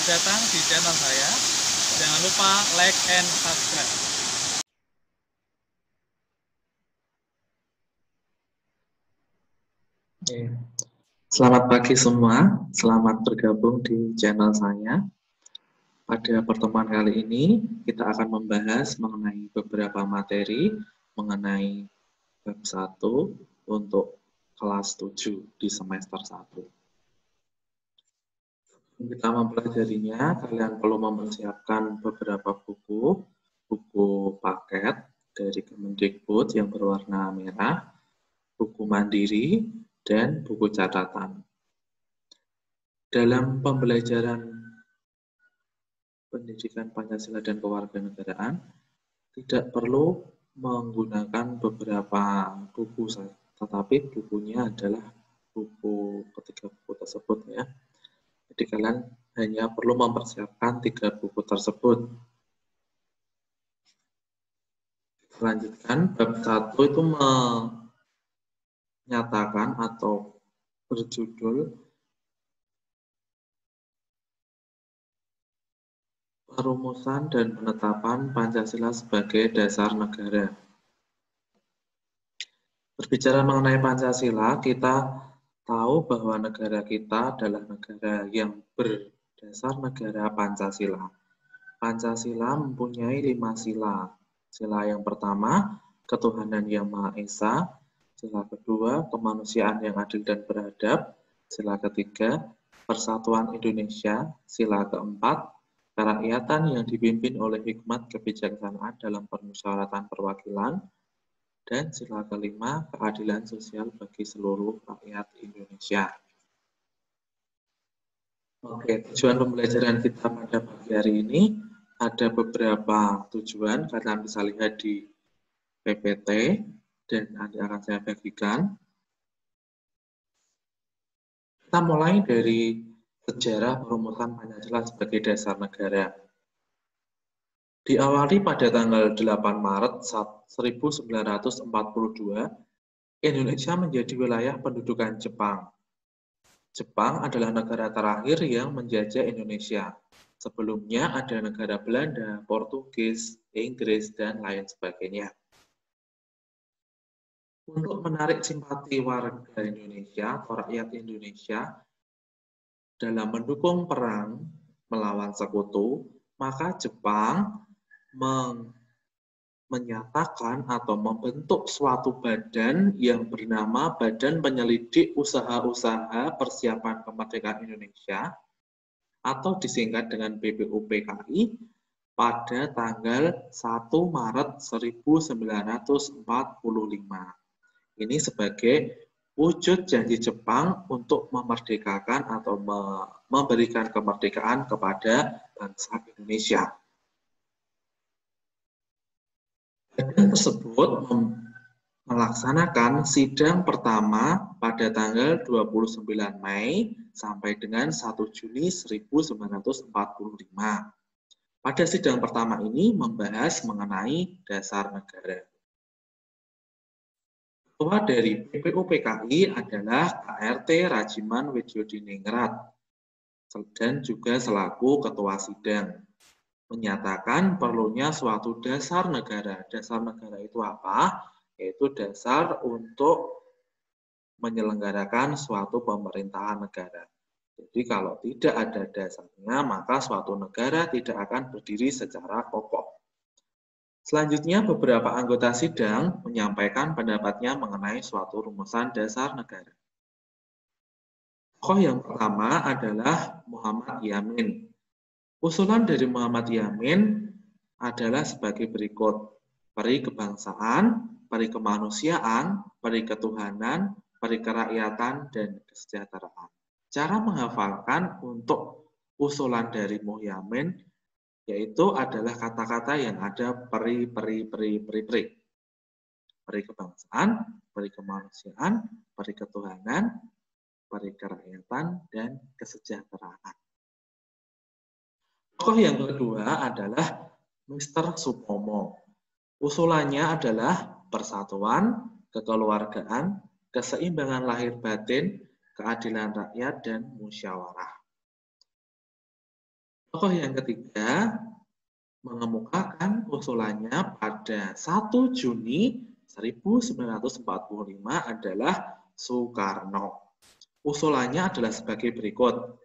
datang di channel saya. Jangan lupa like and subscribe. Selamat pagi semua, selamat bergabung di channel saya. Pada pertemuan kali ini, kita akan membahas mengenai beberapa materi mengenai bab 1 untuk kelas 7 di semester 1. Sebelum kita mempelajarinya, kalian perlu mempersiapkan beberapa buku paket dari Kemendikbud yang berwarna merah, buku mandiri, dan buku catatan. Dalam pembelajaran pendidikan Pancasila dan kewarganegaraan, tidak perlu menggunakan beberapa buku, tetapi bukunya adalah ketiga buku tersebut ya. Jadi kalian hanya perlu mempersiapkan 3 buku tersebut. Selanjutkan, bab 1 itu menyatakan atau berjudul Perumusan dan penetapan Pancasila sebagai dasar negara. Berbicara mengenai Pancasila, kita tahu bahwa negara kita adalah negara yang berdasar negara Pancasila. Pancasila mempunyai 5 sila. Sila yang pertama, ketuhanan yang Maha Esa. Sila kedua, kemanusiaan yang adil dan beradab. Sila ketiga, persatuan Indonesia. Sila keempat, kerakyatan yang dipimpin oleh hikmat kebijaksanaan dalam permusyawaratan perwakilan. Dan sila kelima, keadilan sosial bagi seluruh rakyat Indonesia. Oke, tujuan pembelajaran kita pada pagi hari ini ada beberapa tujuan, kalian bisa lihat di PPT dan nanti akan saya bagikan. Kita mulai dari sejarah perumusan Pancasila sebagai dasar negara. Diawali pada tanggal 8 Maret 1942, Indonesia menjadi wilayah pendudukan Jepang. Jepang adalah negara terakhir yang menjajah Indonesia. Sebelumnya ada negara Belanda, Portugis, Inggris, dan lain sebagainya. Untuk menarik simpati warga Indonesia atau rakyat Indonesia dalam mendukung perang melawan sekutu, maka Jepang menyatakan atau membentuk suatu badan yang bernama Badan Penyelidik Usaha-Usaha Persiapan Kemerdekaan Indonesia atau disingkat dengan BPUPKI pada tanggal 1 Maret 1945. Ini sebagai wujud janji Jepang untuk memerdekakan atau memberikan kemerdekaan kepada bangsa Indonesia. Badan tersebut melaksanakan sidang pertama pada tanggal 29 Mei sampai dengan 1 Juni 1945. Pada sidang pertama ini membahas mengenai dasar negara. Ketua dari BPUPKI adalah KRT Rajiman Widyodiningrat dan juga selaku ketua sidang. Menyatakan perlunya suatu dasar negara. Dasar negara itu apa? Yaitu dasar untuk menyelenggarakan suatu pemerintahan negara. Jadi kalau tidak ada dasarnya, maka suatu negara tidak akan berdiri secara kokoh. Selanjutnya, beberapa anggota sidang menyampaikan pendapatnya mengenai suatu rumusan dasar negara. Tokoh yang pertama adalah Muhammad Yamin. Usulan dari Muhammad Yamin adalah sebagai berikut. Peri kebangsaan, peri kemanusiaan, peri ketuhanan, peri kerakyatan, dan kesejahteraan. Cara menghafalkan untuk usulan dari Muhammad Yamin yaitu adalah kata-kata yang ada peri. Peri kebangsaan, peri kemanusiaan, peri ketuhanan, peri kerakyatan, dan kesejahteraan. Tokoh yang kedua adalah Mr. Supomo. Usulannya adalah persatuan, kekeluargaan, keseimbangan lahir batin, keadilan rakyat, dan musyawarah. Tokoh yang ketiga mengemukakan usulannya pada 1 Juni 1945 adalah Soekarno. Usulannya adalah sebagai berikut: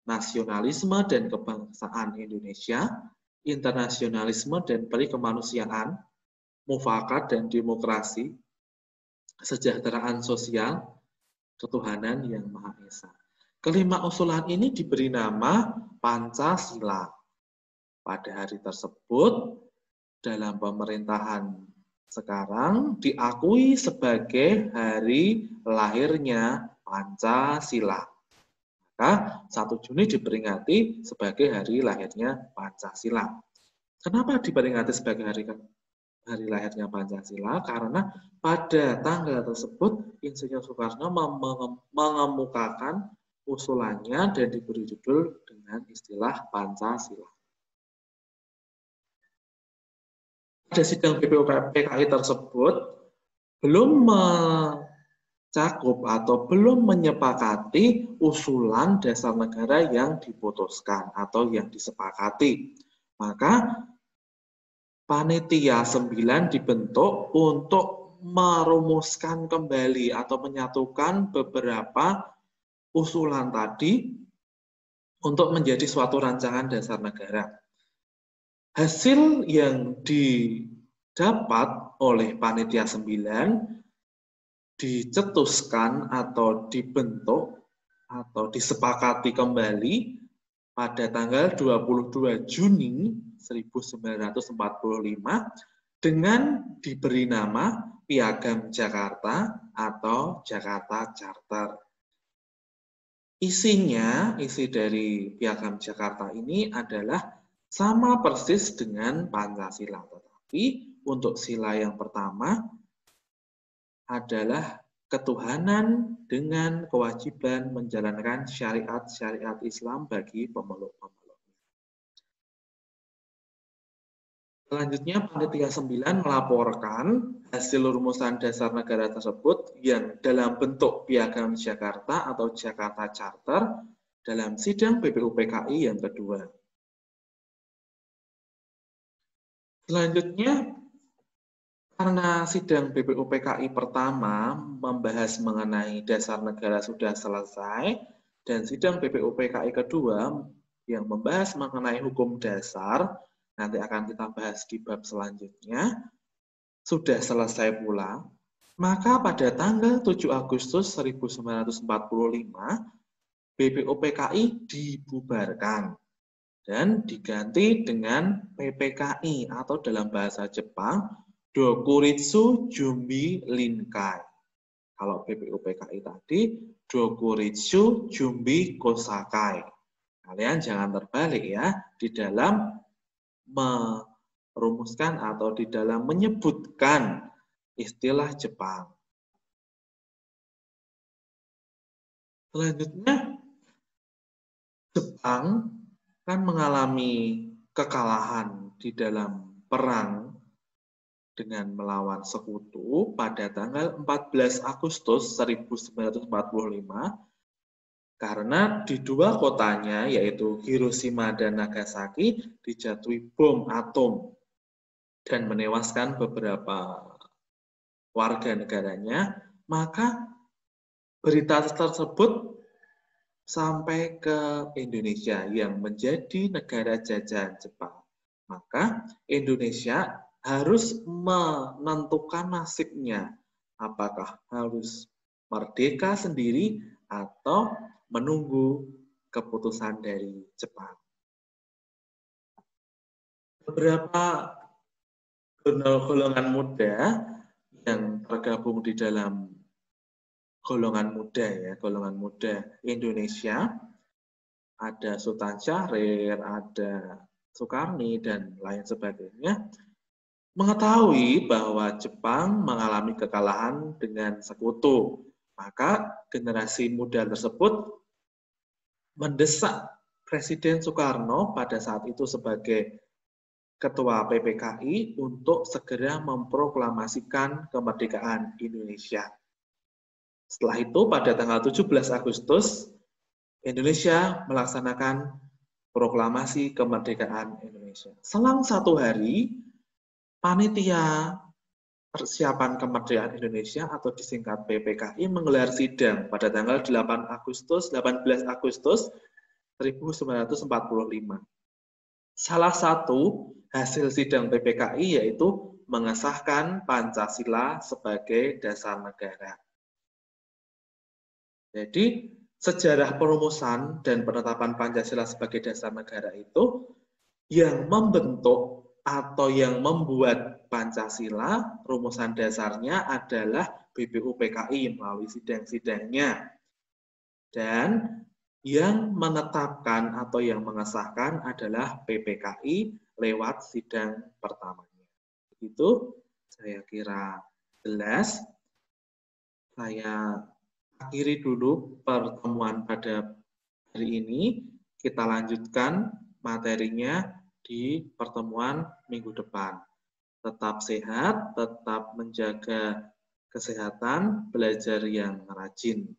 nasionalisme dan kebangsaan Indonesia, internasionalisme dan perikemanusiaan, mufakat dan demokrasi, kesejahteraan sosial, ketuhanan yang Maha Esa. Kelima usulan ini diberi nama Pancasila. Pada hari tersebut, dalam pemerintahan sekarang diakui sebagai hari lahirnya Pancasila. Maka 1 Juni diperingati sebagai hari lahirnya Pancasila. Kenapa diperingati sebagai hari lahirnya Pancasila? Karena pada tanggal tersebut Insinyur Soekarno mengemukakan usulannya dan diberi judul dengan istilah Pancasila. Pada sidang BPUPKI tersebut belum mencakup atau belum menyepakati usulan dasar negara yang diputuskan atau yang disepakati. Maka Panitia 9 dibentuk untuk merumuskan kembali atau menyatukan beberapa usulan tadi untuk menjadi suatu rancangan dasar negara. Hasil yang didapat oleh Panitia 9 dicetuskan atau dibentuk atau disepakati kembali pada tanggal 22 Juni 1945 dengan diberi nama Piagam Jakarta atau Jakarta Charter. Isi dari Piagam Jakarta ini adalah sama persis dengan Pancasila, tetapi untuk sila yang pertama adalah ketuhanan dengan kewajiban menjalankan syariat-syariat Islam bagi pemeluk-pemeluk. Selanjutnya, Panitia 9 melaporkan hasil rumusan dasar negara tersebut yang dalam bentuk Piagam Jakarta atau Jakarta Charter dalam sidang BPUPKI yang kedua. Selanjutnya, karena sidang BPUPKI pertama membahas mengenai dasar negara sudah selesai, dan sidang BPUPKI kedua yang membahas mengenai hukum dasar, nanti akan kita bahas di bab selanjutnya, sudah selesai pula, maka pada tanggal 7 Agustus 1945, BPUPKI dibubarkan dan diganti dengan PPKI atau dalam bahasa Jepang Dokuritsu Jumbi Linkai. Kalau BPUPKI tadi Dokuritsu Jumbi Kosakai. Kalian jangan terbalik ya di dalam merumuskan atau di dalam menyebutkan istilah Jepang. Selanjutnya, Jepang kan mengalami kekalahan di dalam perang dengan melawan sekutu pada tanggal 14 Agustus 1945 karena di dua kotanya yaitu Hiroshima dan Nagasaki dijatuhi bom atom dan menewaskan beberapa warga negaranya, maka berita tersebut sampai ke Indonesia yang menjadi negara jajahan Jepang. Maka Indonesia harus menentukan nasibnya, apakah harus merdeka sendiri atau menunggu keputusan dari Jepang. Beberapa golongan muda yang tergabung di dalam golongan muda Indonesia, ada Sultan Syahrir, ada Soekarni, dan lain sebagainya, mengetahui bahwa Jepang mengalami kekalahan dengan sekutu. Maka generasi muda tersebut mendesak Presiden Soekarno pada saat itu sebagai Ketua PPKI untuk segera memproklamasikan kemerdekaan Indonesia. Setelah itu pada tanggal 17 Agustus, Indonesia melaksanakan Proklamasi Kemerdekaan Indonesia. Selang 1 hari, Panitia Persiapan Kemerdekaan Indonesia atau disingkat PPKI menggelar sidang pada tanggal 18 Agustus 1945. Salah satu hasil sidang PPKI yaitu mengesahkan Pancasila sebagai dasar negara. Jadi, sejarah perumusan dan penetapan Pancasila sebagai dasar negara itu yang membentuk atau yang membuat Pancasila, rumusan dasarnya adalah BPUPKI melalui sidang-sidangnya. Dan yang menetapkan atau yang mengesahkan adalah PPKI lewat sidang pertamanya. Itu saya kira jelas. Saya akhiri dulu pertemuan pada hari ini. Kita lanjutkan materinya di pertemuan minggu depan. Tetap sehat, tetap menjaga kesehatan, belajar yang rajin.